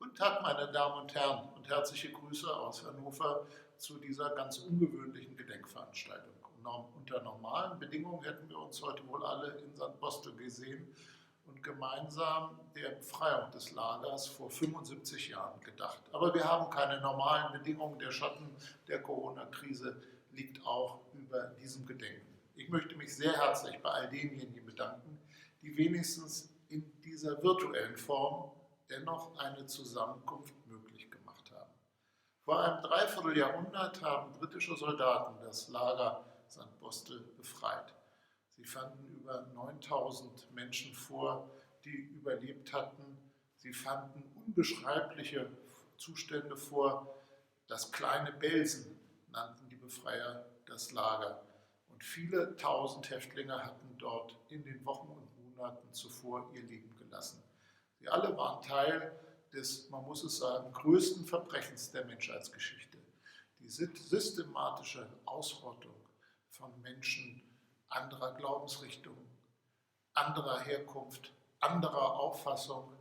Guten Tag, meine Damen und Herren, und herzliche Grüße aus Hannover zu dieser ganz ungewöhnlichen Gedenkveranstaltung. Unter normalen Bedingungen hätten wir uns heute wohl alle in St. Bostel gesehen und gemeinsam der Befreiung des Lagers vor 75 Jahren gedacht. Aber wir haben keine normalen Bedingungen. Der Schatten der Corona-Krise liegt auch über diesem Gedenken. Ich möchte mich sehr herzlich bei all denjenigen bedanken, die wenigstens in dieser virtuellen Form dennoch eine Zusammenkunft möglich gemacht haben. Vor einem Dreivierteljahrhundert haben britische Soldaten das Lager St. Bostel befreit. Sie fanden über 9000 Menschen vor, die überlebt hatten. Sie fanden unbeschreibliche Zustände vor. Das kleine Belsen nannten die Befreier das Lager. Und viele tausend Häftlinge hatten dort in den Wochen und Monaten zuvor ihr Leben gelassen. Sie alle waren Teil des, man muss es sagen, größten Verbrechens der Menschheitsgeschichte. Die systematische Ausrottung von Menschen anderer Glaubensrichtung, anderer Herkunft, anderer Auffassung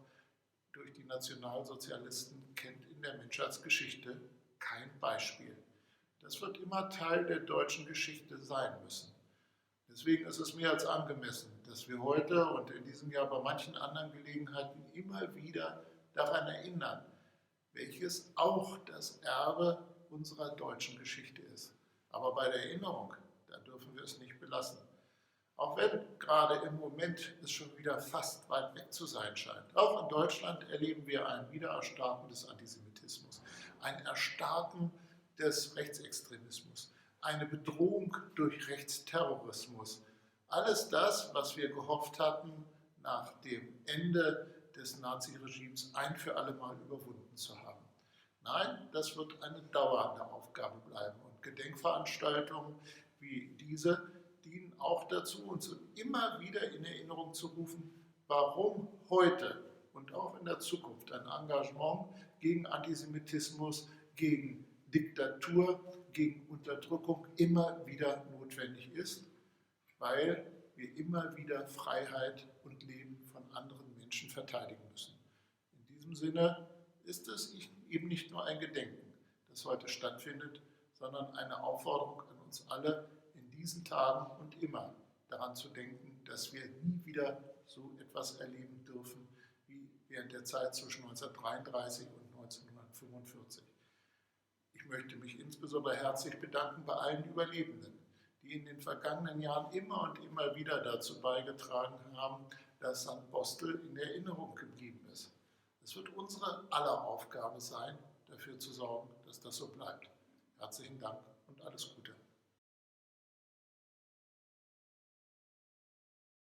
durch die Nationalsozialisten kennt in der Menschheitsgeschichte kein Beispiel. Das wird immer Teil der deutschen Geschichte sein müssen. Deswegen ist es mehr als angemessen, dass wir heute und in diesem Jahr bei manchen anderen Gelegenheiten immer wieder daran erinnern, welches auch das Erbe unserer deutschen Geschichte ist. Aber bei der Erinnerung, da dürfen wir es nicht belassen. Auch wenn gerade im Moment es schon wieder fast weit weg zu sein scheint. Auch in Deutschland erleben wir ein Wiedererstarken des Antisemitismus, ein Erstarken des Rechtsextremismus, eine Bedrohung durch Rechtsterrorismus. Alles das, was wir gehofft hatten, nach dem Ende des Naziregimes ein für alle Mal überwunden zu haben. Nein, das wird eine dauernde Aufgabe bleiben. Und Gedenkveranstaltungen wie diese dienen auch dazu, uns immer wieder in Erinnerung zu rufen, warum heute und auch in der Zukunft ein Engagement gegen Antisemitismus, gegen Diktatur, gegen Unterdrückung immer wieder notwendig ist, weil wir immer wieder Freiheit und Leben von anderen Menschen verteidigen müssen. In diesem Sinne ist es eben nicht nur ein Gedenken, das heute stattfindet, sondern eine Aufforderung an uns alle, in diesen Tagen und immer daran zu denken, dass wir nie wieder so etwas erleben dürfen wie während der Zeit zwischen 1933 und 1945. Ich möchte mich insbesondere herzlich bedanken bei allen Überlebenden, die in den vergangenen Jahren immer und immer wieder dazu beigetragen haben, dass St. Bostel in Erinnerung geblieben ist. Es wird unsere aller Aufgabe sein, dafür zu sorgen, dass das so bleibt. Herzlichen Dank.